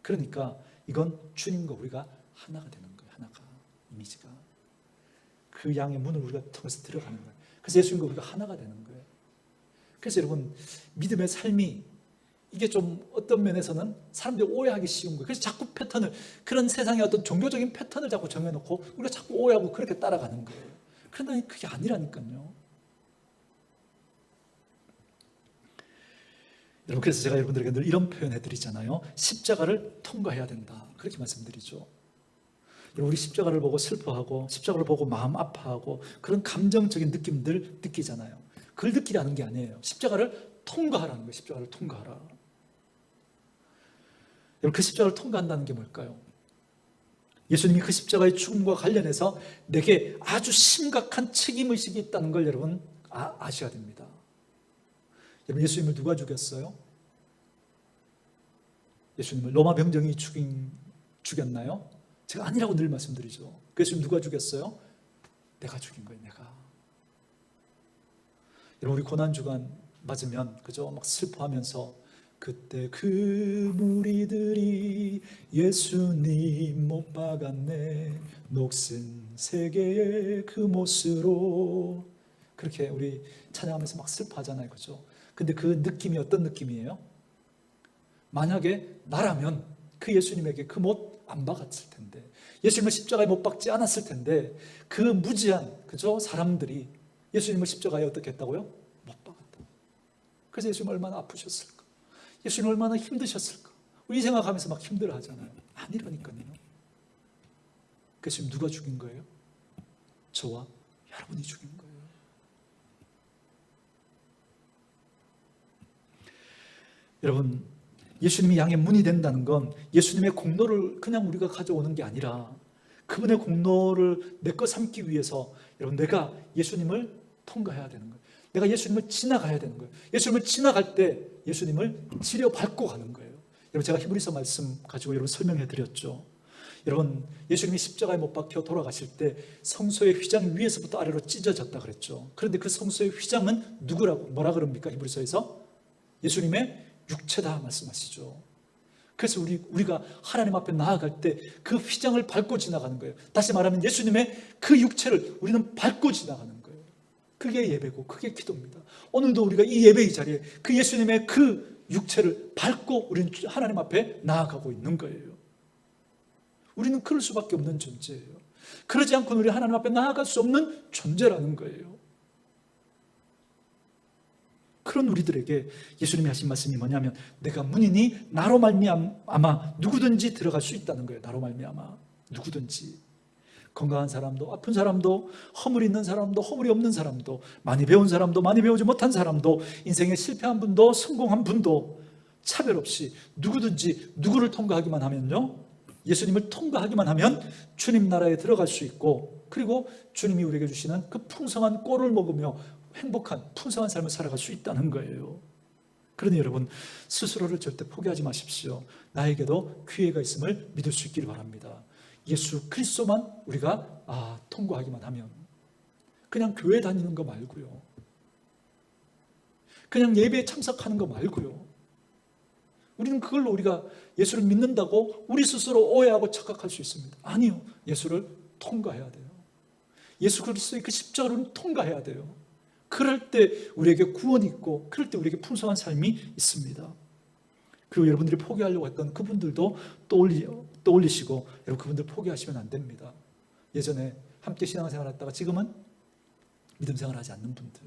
그러니까 이건 주님과 우리가 하나가 되는 거예요. 하나가, 이미지가. 그 양의 문을 우리가 통해서 들어가는 거예요. 그래서 예수님과 우리가 하나가 되는 거예요. 그래서 여러분, 믿음의 삶이 이게 좀 어떤 면에서는 사람들이 오해하기 쉬운 거예요. 그래서 자꾸 패턴을, 그런 세상의 어떤 종교적인 패턴을 자꾸 정해놓고 우리가 자꾸 오해하고 그렇게 따라가는 거예요. 그런데 그게 아니라니까요. 여러분, 그래서 제가 여러분들에게 늘 이런 표현 해드리잖아요. 십자가를 통과해야 된다. 그렇게 말씀드리죠. 우리 십자가를 보고 슬퍼하고 십자가를 보고 마음 아파하고 그런 감정적인 느낌들 느끼잖아요. 그걸 느끼라는 게 아니에요. 십자가를 통과하라는 거예요. 십자가를 통과하라. 여러분, 그 십자가를 통과한다는 게 뭘까요? 예수님이 그 십자가의 죽음과 관련해서 내게 아주 심각한 책임의식이 있다는 걸 여러분 아셔야 됩니다. 여러분, 예수님을 누가 죽였어요? 예수님을 로마 병정이 죽였나요? 제가 아니라고 늘 말씀드리죠. 그 예수님 누가 죽였어요? 내가 죽인 거예요. 내가. 여러분, 우리 고난주간 맞으면 그죠? 막 슬퍼하면서 그때 그 무리들이 예수님 못 박았네 녹슨 세계의 그 못으로 그렇게 우리 찬양하면서 막 슬퍼하잖아요. 그죠? 근데 그 느낌이 어떤 느낌이에요? 만약에 나라면 그 예수님에게 그 못 안 박았을 텐데, 예수님을 십자가에 못 박지 않았을 텐데, 그 무지한 그죠? 사람들이 예수님을 십자가에 어떻게 했다고요? 못 박았다. 그래서 예수님 얼마나 아프셨을까? 예수님 얼마나 힘드셨을까? 우리 생각하면서 막 힘들어 하잖아요. 아니라니까요. 그래서 지금 누가 죽인 거예요? 저와 여러분이 죽인 거예요. 여러분, 예수님이 양의 문이 된다는 건 예수님의 공로를 그냥 우리가 가져오는 게 아니라 그분의 공로를 내 거 삼기 위해서 여러분, 내가 예수님을 통과해야 되는 거예요. 내가 예수님을 지나가야 되는 거예요. 예수님을 지나갈 때 예수님을 치려밟고 가는 거예요. 여러분, 제가 히브리서 말씀 가지고 여러분 설명해 드렸죠. 여러분, 예수님이 십자가에 못 박혀 돌아가실 때 성소의 휘장 위에서부터 아래로 찢어졌다 그랬죠. 그런데 그 성소의 휘장은 누구라고 뭐라 그럽니까? 히브리서에서 예수님의 육체다 말씀하시죠. 그래서 우리가 하나님 앞에 나아갈 때 그 휘장을 밟고 지나가는 거예요. 다시 말하면 예수님의 그 육체를 우리는 밟고 지나가는 거예요. 그게 예배고 그게 기도입니다. 오늘도 우리가 이 예배의 자리에 그 예수님의 그 육체를 밟고 우리는 하나님 앞에 나아가고 있는 거예요. 우리는 그럴 수밖에 없는 존재예요. 그러지 않고는 우리 하나님 앞에 나아갈 수 없는 존재라는 거예요. 그런 우리들에게 예수님이 하신 말씀이 뭐냐면 내가 문이니 나로 말미암아 누구든지 들어갈 수 있다는 거예요. 나로 말미암아 누구든지. 건강한 사람도 아픈 사람도 허물이 있는 사람도 허물이 없는 사람도 많이 배운 사람도 많이 배우지 못한 사람도 인생에 실패한 분도 성공한 분도 차별 없이 누구든지 누구를 통과하기만 하면요, 예수님을 통과하기만 하면 주님 나라에 들어갈 수 있고, 그리고 주님이 우리에게 주시는 그 풍성한 꼴을 먹으며 행복한 풍성한 삶을 살아갈 수 있다는 거예요. 그러니 여러분, 스스로를 절대 포기하지 마십시오. 나에게도 기회가 있음을 믿을 수 있기를 바랍니다. 예수 그리스도만 우리가 통과하기만 하면, 그냥 교회 다니는 거 말고요, 그냥 예배에 참석하는 거 말고요, 우리는 그걸로 우리가 예수를 믿는다고 우리 스스로 오해하고 착각할 수 있습니다. 아니요, 예수를 통과해야 돼요. 예수 그리스도의 그 십자가를 통과해야 돼요. 그럴 때 우리에게 구원이 있고, 그럴 때 우리에게 풍성한 삶이 있습니다. 그리고 여러분들이 포기하려고 했던 그분들도 떠올리시고, 여러분 그분들 포기하시면 안 됩니다. 예전에 함께 신앙생활 했다가 지금은 믿음 생활하지 않는 분들,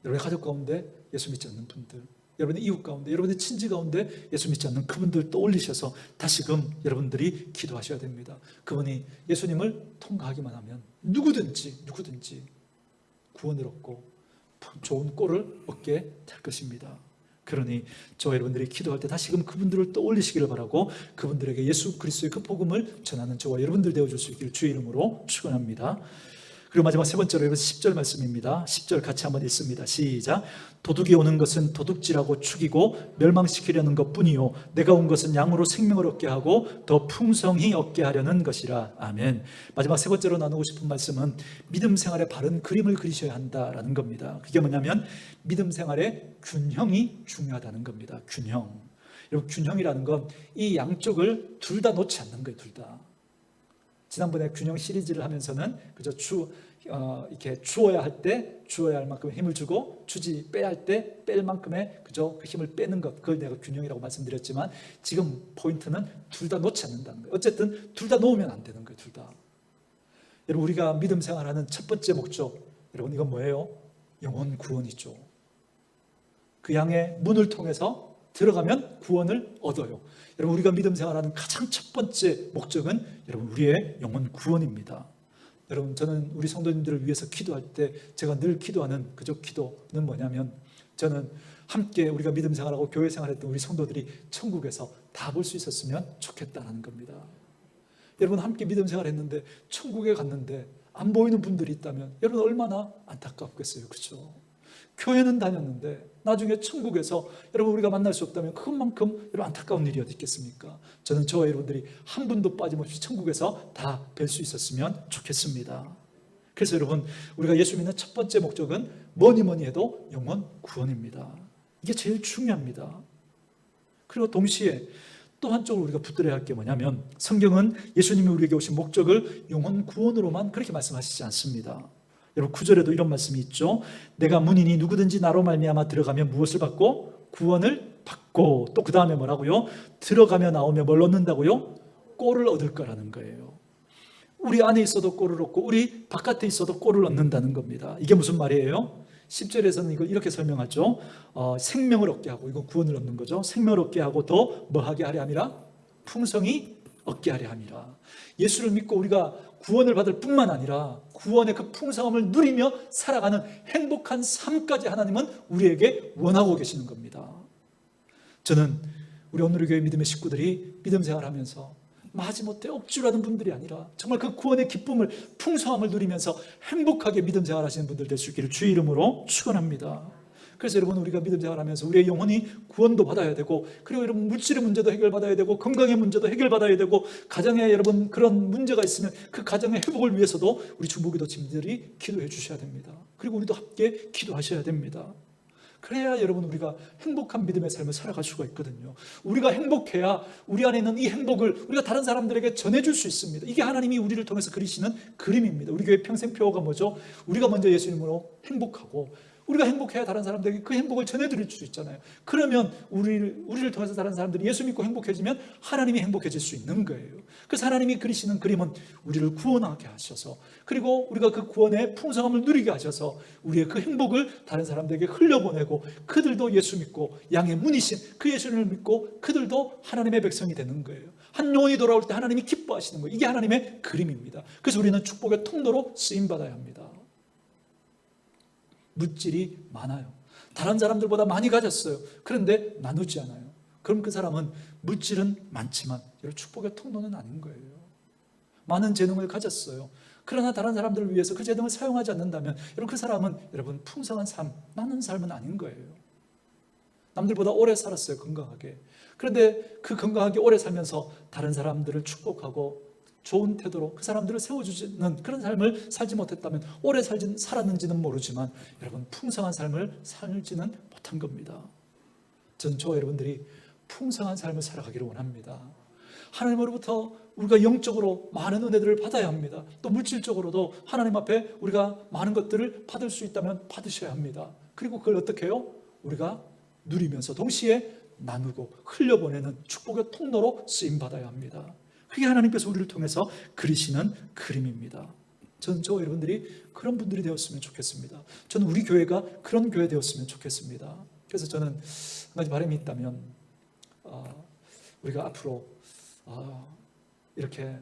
여러분의 가족 가운데 예수 믿지 않는 분들, 여러분의 이웃 가운데, 여러분의 친지 가운데 예수 믿지 않는 그분들 떠올리셔서 다시금 여러분들이 기도하셔야 됩니다. 그분이 예수님을 통과하기만 하면 누구든지 구원을 얻고 좋은 꼴을 얻게 될 것입니다. 그러니 저 여러분들이 기도할 때 다시금 그분들을 떠올리시기를 바라고, 그분들에게 예수 그리스도의 그 복음을 전하는 저와 여러분들 되어줄 수 있기를 주의 이름으로 축원합니다. 그리고 마지막 세 번째로 여러분 10절 말씀입니다. 10절 같이 한번 읽습니다. 시작. 도둑이 오는 것은 도둑질하고 죽이고 멸망시키려는 것뿐이요 내가 온 것은 양으로 생명을 얻게 하고 더 풍성히 얻게 하려는 것이라. 아멘. 마지막 세 번째로 나누고 싶은 말씀은 믿음 생활의 바른 그림을 그리셔야 한다라는 겁니다. 그게 뭐냐면 믿음 생활의 균형이 중요하다는 겁니다. 균형. 여러분 균형이라는 건 이 양쪽을 둘 다 놓지 않는 거예요. 둘 다. 지난번에 균형 시리즈를 하면서는 그저 이렇게 주어야 할 때 주어야 할 만큼 힘을 주고 빼야 할 때 뺄 만큼의 그저 그 힘을 빼는 것, 그걸 내가 균형이라고 말씀드렸지만 지금 포인트는 둘 다 놓지 않는다는 거예요. 어쨌든 둘 다 놓으면 안 되는 거예요. 둘 다. 여러분 우리가 믿음 생활하는 첫 번째 목적, 여러분 이건 뭐예요? 영혼 구원이죠. 그 양의 문을 통해서 들어가면 구원을 얻어요. 여러분 우리가 믿음 생활하는 가장 첫 번째 목적은 여러분 우리의 영혼 구원입니다. 여러분 저는 우리 성도님들을 위해서 기도할 때 제가 늘 기도하는 그저 기도는 뭐냐면 저는 함께 우리가 믿음 생활하고 교회 생활했던 우리 성도들이 천국에서 다 볼 수 있었으면 좋겠다는 겁니다. 여러분 함께 믿음 생활했는데 천국에 갔는데 안 보이는 분들이 있다면 여러분 얼마나 안타깝겠어요. 그렇죠? 교회는 다녔는데 나중에 천국에서 여러분 우리가 만날 수 없다면 그것만큼 여러분 안타까운 일이 어디 있겠습니까? 저는 저와 여러분들이 한 분도 빠짐없이 천국에서 다 뵐 수 있었으면 좋겠습니다. 그래서 여러분 우리가 예수 믿는 첫 번째 목적은 뭐니 해도 영혼 구원입니다. 이게 제일 중요합니다. 그리고 동시에 또 한쪽으로 우리가 붙들어야 할 게 뭐냐면 성경은 예수님이 우리에게 오신 목적을 영혼 구원으로만 그렇게 말씀하시지 않습니다. 여러분 9절에도 이런 말씀이 있죠. 내가 문이니 누구든지 나로 말미암아 들어가면 무엇을 받고? 구원을 받고 또 그 다음에 뭐라고요? 들어가며 나오며 뭘 얻는다고요? 꼴을 얻을 거라는 거예요. 우리 안에 있어도 꼴을 얻고 우리 바깥에 있어도 꼴을 얻는다는 겁니다. 이게 무슨 말이에요? 10절에서는 이걸 이렇게 설명하죠. 생명을 얻게 하고, 이건 구원을 얻는 거죠. 생명을 얻게 하고 더 뭐하게 하려 함이라? 풍성히 얻게 하려 함이라. 예수를 믿고 우리가 구원을 받을 뿐만 아니라 구원의 그 풍성함을 누리며 살아가는 행복한 삶까지 하나님은 우리에게 원하고 계시는 겁니다. 저는 우리 오늘의 교회 믿음의 식구들이 믿음 생활하면서 마지못해 억지로 하는 분들이 아니라 정말 그 구원의 기쁨을, 풍성함을 누리면서 행복하게 믿음 생활하시는 분들 될 수 있기를 주의 이름으로 축원합니다. 그래서 여러분 우리가 믿음 생활하면서 우리의 영혼이 구원도 받아야 되고, 그리고 여러분 물질의 문제도 해결받아야 되고, 건강의 문제도 해결받아야 되고, 가정에 여러분 그런 문제가 있으면 그 가정의 회복을 위해서도 우리 중보기도팀들이 기도해 주셔야 됩니다. 그리고 우리도 함께 기도하셔야 됩니다. 그래야 여러분 우리가 행복한 믿음의 삶을 살아갈 수가 있거든요. 우리가 행복해야 우리 안에 있는 이 행복을 우리가 다른 사람들에게 전해줄 수 있습니다. 이게 하나님이 우리를 통해서 그리시는 그림입니다. 우리 교회 평생표어가 뭐죠? 우리가 먼저 예수님으로 행복하고 우리가 행복해야 다른 사람들에게 그 행복을 전해드릴 수 있잖아요. 그러면 우리를 통해서 다른 사람들이 예수 믿고 행복해지면 하나님이 행복해질 수 있는 거예요. 그래서 하나님이 그리시는 그림은 우리를 구원하게 하셔서, 그리고 우리가 그 구원의 풍성함을 누리게 하셔서 우리의 그 행복을 다른 사람들에게 흘려보내고, 그들도 예수 믿고 양의 문이신 그 예수님을 믿고 그들도 하나님의 백성이 되는 거예요. 한 영혼이 돌아올 때 하나님이 기뻐하시는 거예요. 이게 하나님의 그림입니다. 그래서 우리는 축복의 통로로 쓰임받아야 합니다. 물질이 많아요. 다른 사람들보다 많이 가졌어요. 그런데 나누지 않아요. 그럼 그 사람은 물질은 많지만 축복의 통로는 아닌 거예요. 많은 재능을 가졌어요. 그러나 다른 사람들을 위해서 그 재능을 사용하지 않는다면 여러분 그 사람은 풍성한 삶, 나는 삶은 아닌 거예요. 남들보다 오래 살았어요. 건강하게. 그런데 그 건강하게 오래 살면서 다른 사람들을 축복하고 좋은 태도로 그 사람들을 세워주는 그런 삶을 살지 못했다면 오래 살았는지는 모르지만 여러분 풍성한 삶을 살지는 못한 겁니다. 전 저와 여러분들이 풍성한 삶을 살아가기를 원합니다. 하나님으로부터 우리가 영적으로 많은 은혜들을 받아야 합니다. 또 물질적으로도 하나님 앞에 우리가 많은 것들을 받을 수 있다면 받으셔야 합니다. 그리고 그걸 어떻게 해요? 우리가 누리면서 동시에 나누고 흘려보내는 축복의 통로로 쓰임받아야 합니다. 그게 하나님께서 우리를 통해서 그리시는 그림입니다. 저는 저와 여러분들이 그런 분들이 되었으면 좋겠습니다. 저는 우리 교회가 그런 교회 되었으면 좋겠습니다. 그래서 저는 한 가지 바람이 있다면 우리가 앞으로 이렇게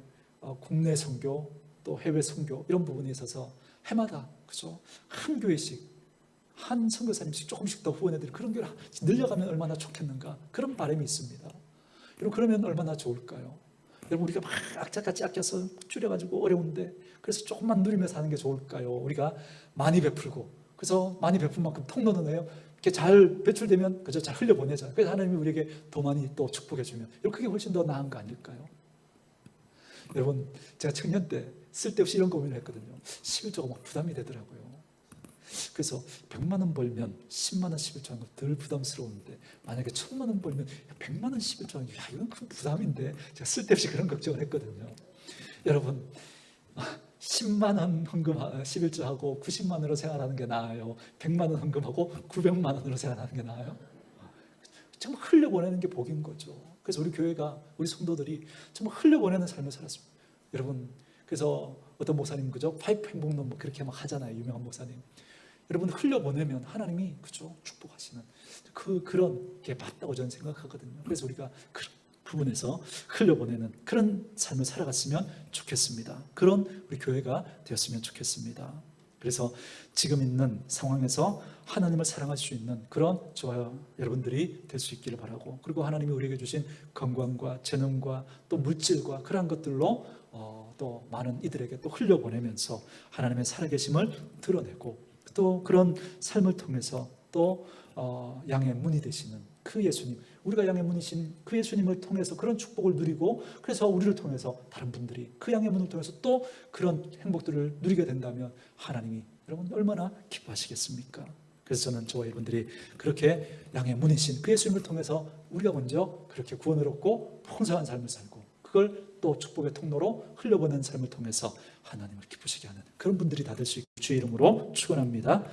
국내 선교 또 해외 선교 이런 부분에 있어서 해마다 그죠? 한 교회씩 한 선교사님씩 조금씩 더 후원해드리는 그런 교회를 늘려가면 얼마나 좋겠는가, 그런 바람이 있습니다. 여러분 그러면 얼마나 좋을까요? 여러분 우리가 막 악착같이 아껴서 줄여가지고 어려운데 그래서 조금만 누리면서 사는 게 좋을까요? 우리가 많이 베풀고 그래서 많이 베푼 만큼 통로는 해요. 이렇게 잘 배출되면 그저 잘 흘려보내잖아요. 그래서 하나님이 우리에게 더 많이 또 축복해 주면 그게 훨씬 더 나은 거 아닐까요? 여러분 제가 청년 때 쓸데없이 이런 고민을 했거든요. 11조가 막 부담이 되더라고요. 그래서 100만 원 벌면 10만 원 11조 하는 거 덜 부담스러운데 만약에 1000만 원 벌면 100만 원 11조 하는 게 이건 큰 부담인데 제가 쓸데없이 그런 걱정을 했거든요. 여러분 10만 원 헌금 11조 하고 90만 원으로 생활하는 게 나아요? 100만 원 헌금하고 900만 원으로 생활하는 게 나아요? 정말 흘려보내는 게 복인 거죠. 그래서 우리 교회가 우리 성도들이 정말 흘려보내는 삶을 살았습니다. 여러분 그래서 어떤 목사님 그죠? 파이프 행복론 뭐 그렇게 막 하잖아요. 유명한 목사님. 여러분 흘려보내면 하나님이 그죠? 축복하시는 그런 게 맞다고 저는 생각하거든요. 그래서 우리가 그런 부분에서 흘려보내는 그런 삶을 살아갔으면 좋겠습니다. 그런 우리 교회가 되었으면 좋겠습니다. 그래서 지금 있는 상황에서 하나님을 사랑할 수 있는 그런 저와 여러분들이 될 수 있기를 바라고, 그리고 하나님이 우리에게 주신 건강과 재능과 또 물질과 그러한 것들로 또 많은 이들에게 또 흘려보내면서 하나님의 살아계심을 드러내고 또 그런 삶을 통해서 또 양의 문이 되시는 그 예수님, 우리가 양의 문이신 그 예수님을 통해서 그런 축복을 누리고, 그래서 우리를 통해서 다른 분들이 그 양의 문을 통해서 또 그런 행복들을 누리게 된다면 하나님이 여러분 얼마나 기뻐하시겠습니까? 그래서 저는 저와 여러분들이 그렇게 양의 문이신 그 예수님을 통해서 우리가 먼저 그렇게 구원을 얻고 풍성한 삶을 살고 그걸 또 축복의 통로로 흘려보내는 삶을 통해서 하나님을 기쁘시게 하는 그런 분들이 다 될 수 있게 주의 이름으로 축원합니다.